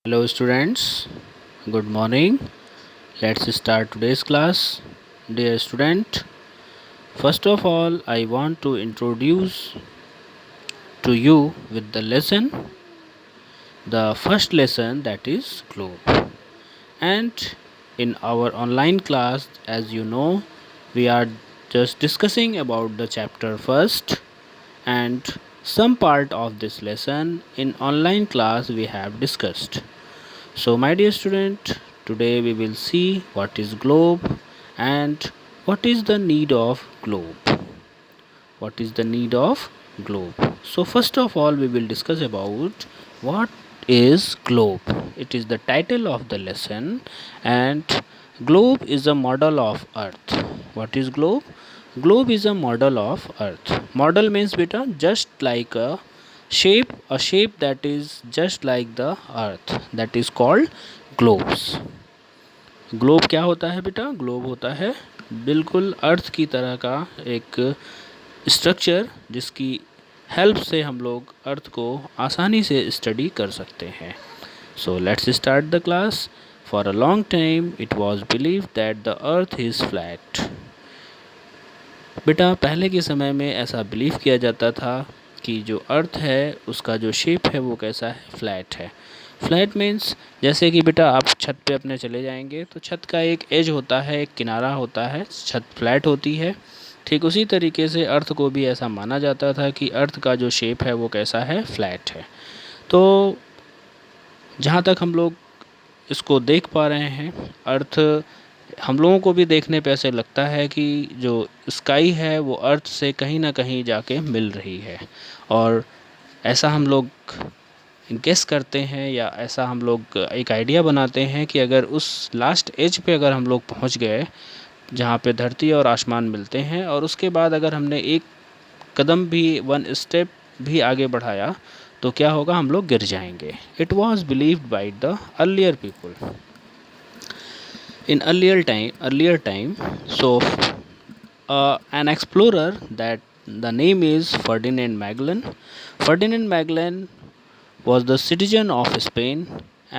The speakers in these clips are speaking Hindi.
Hello students, good morning. Let's start today's class. Dear student, first of all I want to introduce to you with the lesson, the first lesson, that is globe. And in our online class, as you know, we are just discussing about the chapter first, and some part of this lesson in online class we have discussed. So, my dear student, today we will see what is globe and what is the need of globe. What is the need of globe? So, first of all, we will discuss about what is globe. It is the title of the lesson, and globe is a model of Earth. What is globe? Globe is a model of Earth. Model means beta just like a shape that is just like the Earth. That is called globes. Globe क्या होता है बेटा? ग्लोब होता है बिल्कुल अर्थ की तरह का एक स्ट्रक्चर जिसकी हेल्प से हम लोग अर्थ को आसानी से स्टडी कर सकते हैं. So let's start the class. For a long time it was believe that the earth is flat. बेटा पहले के समय में ऐसा बिलीव किया जाता था कि जो अर्थ है उसका जो शेप है वो कैसा है? फ्लैट है. फ्लैट मीन्स जैसे कि बेटा आप छत पे अपने चले जाएंगे तो छत का एक एज होता है, एक किनारा होता है, छत फ्लैट होती है. ठीक उसी तरीके से अर्थ को भी ऐसा माना जाता था कि अर्थ का जो शेप है वो कैसा है? फ्लैट है. तो जहाँ तक हम लोग इसको देख पा रहे हैं, अर्थ हम लोगों को भी देखने पे ऐसे लगता है कि जो स्काई है वो अर्थ से कहीं ना कहीं जाके मिल रही है. और ऐसा हम लोग गेस करते हैं या ऐसा हम लोग एक आइडिया बनाते हैं कि अगर उस लास्ट एज पे अगर हम लोग पहुंच गए जहाँ पे धरती और आसमान मिलते हैं और उसके बाद अगर हमने एक कदम भी, वन स्टेप भी आगे बढ़ाया तो क्या होगा? हम लोग गिर जाएंगे. It was believed by the earlier people in earlier time. So an explorer, that the name is Ferdinand Magellan. Ferdinand Magellan was the citizen of Spain,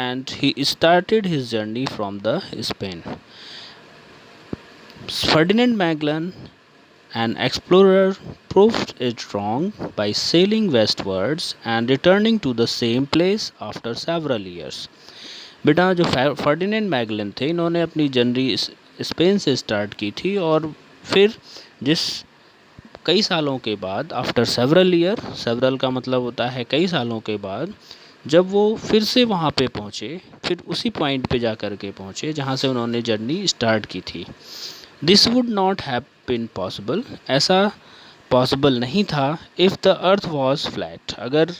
and he started his journey from the Spain. Ferdinand Magellan, an explorer, proved it wrong by sailing westwards and returning to the same place after several years. बेटा जो फर्डिनेंड मैगलन थे, इन्होंने अपनी जर्नी स्पेन से स्टार्ट की थी और फिर जिस कई सालों के बाद, आफ्टर सेवरल ईयर, सेवरल का मतलब होता है कई सालों के बाद, जब वो फिर से वहाँ पे पहुँचे, फिर उसी पॉइंट पे जा कर के पहुँचे जहाँ से उन्होंने जर्नी स्टार्ट की थी. This would not have been possible. ऐसा पॉसिबल नहीं था if the earth was flat. अगर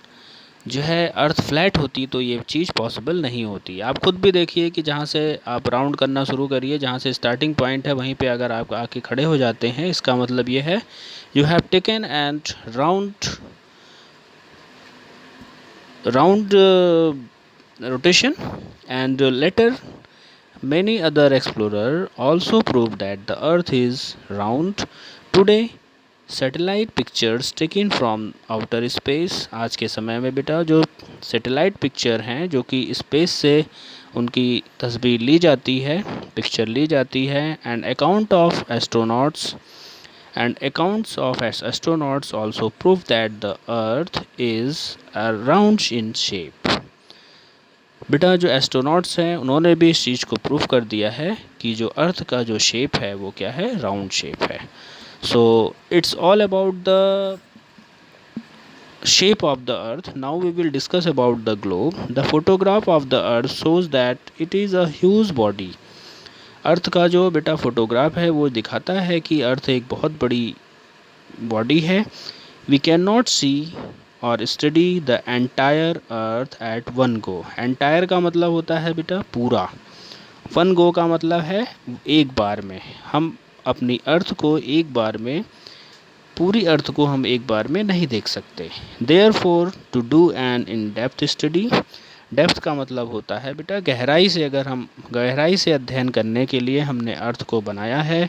जो है अर्थ फ्लैट होती तो ये चीज़ पॉसिबल नहीं होती. आप खुद भी देखिए कि जहाँ से आप राउंड करना शुरू करिए, जहाँ से स्टार्टिंग पॉइंट है वहीं पे अगर आप आके खड़े हो जाते हैं, इसका मतलब ये है you have taken and round rotation. And later many other explorer also proved that the earth is round. Today satellite pictures taken from outer space. आज के समय में बेटा जो सैटेलाइट पिक्चर हैं जो कि स्पेस से उनकी तस्वीर ली जाती है, पिक्चर ली जाती है, and accounts of astronauts also prove that the earth is round in shape. बेटा जो एस्ट्रोनॉट्स हैं उन्होंने भी इस चीज़ को प्रूव कर दिया है कि जो अर्थ का जो शेप है वो क्या है? राउंड शेप है. So it's all about the shape of the earth. Now we will discuss about the globe. The photograph of the earth shows that it is a huge body. अर्थ का जो बेटा फोटोग्राफ है वो दिखाता है कि अर्थ एक बहुत बड़ी बॉडी है. We cannot see और study the entire earth at one go. Entire का मतलब होता है बेटा पूरा. वन गो का मतलब है एक बार में. हम अपनी अर्थ को एक बार में, पूरी अर्थ को हम एक बार में नहीं देख सकते. Therefore to do an in depth study. Depth का मतलब होता है बेटा गहराई से. अगर हम गहराई से अध्ययन करने के लिए हमने अर्थ को बनाया है.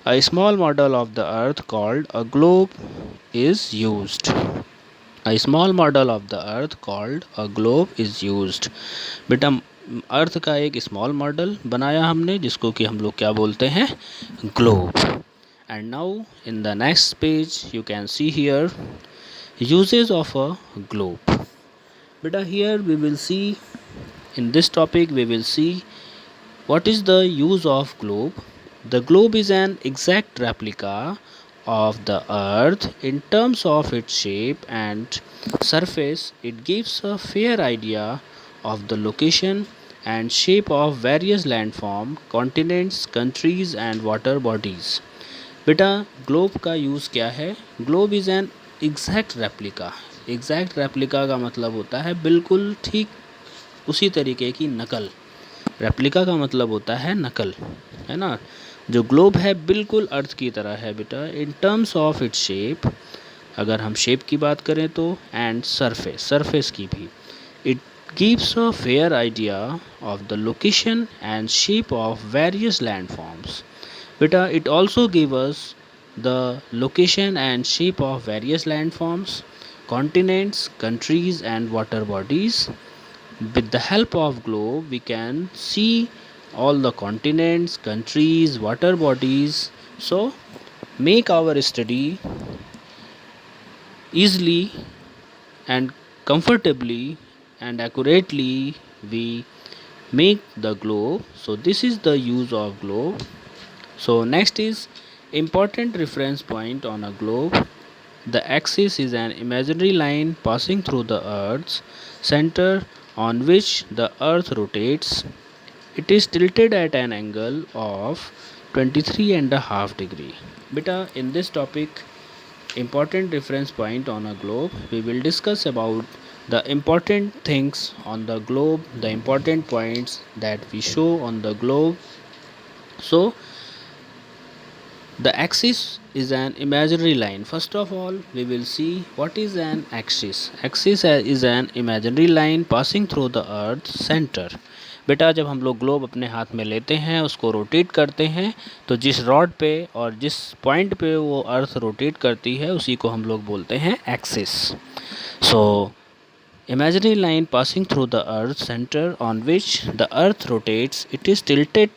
A small model of the earth called a globe is used. A small model of the earth called a globe is used. बेटा अर्थ का एक स्मॉल मॉडल बनाया हमने जिसको कि हम लोग क्या बोलते हैं, globe. And now in the next page you can see here uses of a globe. Beta here we will see, in this topic we will see what is the use of globe. The globe is an exact replica of the earth in terms of its shape and surface. It gives a fair idea of the location and shape of various landform, continents, countries and water bodies. बेटा ग्लोब का यूज़ क्या है? Globe is an exact replica. Exact replica का मतलब होता है बिल्कुल ठीक उसी तरीके की नकल. रेप्लिका का मतलब होता है नकल, है ना. जो ग्लोब है बिल्कुल अर्थ की तरह है बेटा, in terms of its shape, अगर हम शेप की बात करें तो, एंड सरफेस की भी. It gives a fair idea of the location and shape of various landforms. बेटा it also give us the location and shape of various landforms, continents, countries and water bodies. With the help of globe we can see all the continents, countries, water bodies. So make our study easily and comfortably and accurately. We make the globe. So this is the use of globe. So next is important reference point on a globe. The axis is an imaginary line passing through the earth's center on which the earth rotates. It is tilted at an angle of 23.5 degree. Beta in this topic, important reference point on a globe, we will discuss about the important things on the globe, the important points that we show on the globe. So the axis is an imaginary line. First of all, we will see what is an axis. Axis is an imaginary line passing through the earth's center. बेटा जब हम लोग ग्लोब अपने हाथ में लेते हैं, उसको रोटेट करते हैं, तो जिस रॉड पे और जिस पॉइंट पे वो अर्थ रोटेट करती है उसी को हम लोग बोलते हैं axis. So imaginary line passing through the earth's center on which the earth rotates, it is tilted.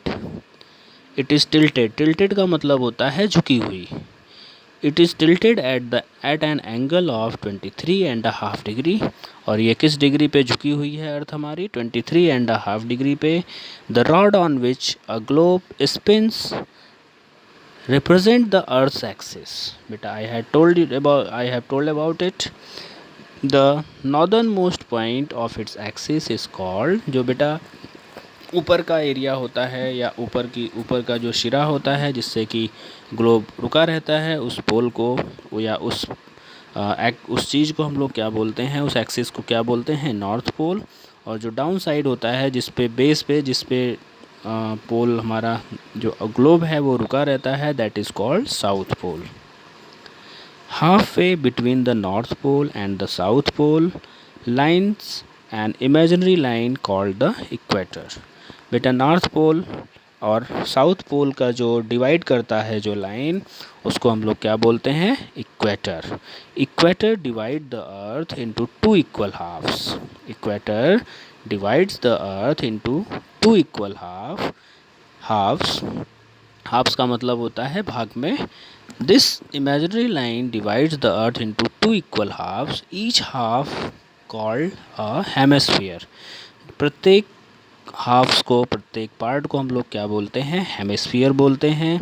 Tilted का मतलब होता है झुकी हुई. It is tilted at an angle of 23.5 degree. और ये किस डिग्री पे झुकी हुई है अर्थ हमारी? 23.5 डिग्री पे. The rod on which a globe spins represent the earth's axis. बेटा I have told about it. The northernmost point of its axis is called, जो बेटा ऊपर का एरिया होता है या ऊपर का जो शिरा होता है जिससे कि ग्लोब रुका रहता है, उस पोल को या उस चीज़ को हम लोग क्या बोलते हैं, उस एक्सिस को क्या बोलते हैं? North pole. और जो डाउन साइड होता है जिस पे पोल हमारा जो ग्लोब है वो रुका रहता है, that is called south pole. Half way between the north pole and the south pole lines an imaginary line called the equator. बेटा नॉर्थ पोल और साउथ पोल का जो डिवाइड करता है जो लाइन, उसको हम लोग क्या बोलते हैं? Equator. Equator divide the earth into two equal halves. Equator divides the earth into two equal halves. Halves का मतलब होता है भाग में. This imaginary line divides the earth into two equal halves, each half called a hemisphere. प्रत्येक प्रत्येक पार्ट को हम लोग क्या बोलते हैं? हेमिस्फीयर बोलते हैं.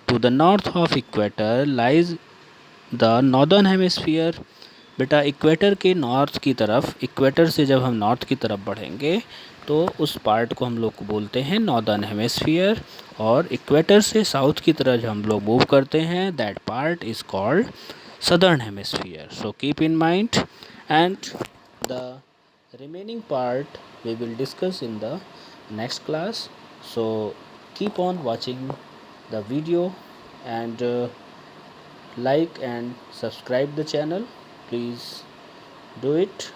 To the north of equator lies the northern hemisphere. बेटा इक्वेटर के नॉर्थ की तरफ, इक्वेटर से जब हम नॉर्थ की तरफ बढ़ेंगे तो उस पार्ट को हम लोग बोलते हैं नॉर्दर्न हेमिस्फीयर. और इक्वेटर से साउथ की तरफ जब हम लोग मूव करते हैं, that part is called southern hemisphere. So keep in mind, and the remaining part we will discuss in the next class. So keep on watching the video and like and subscribe the channel. Please do it.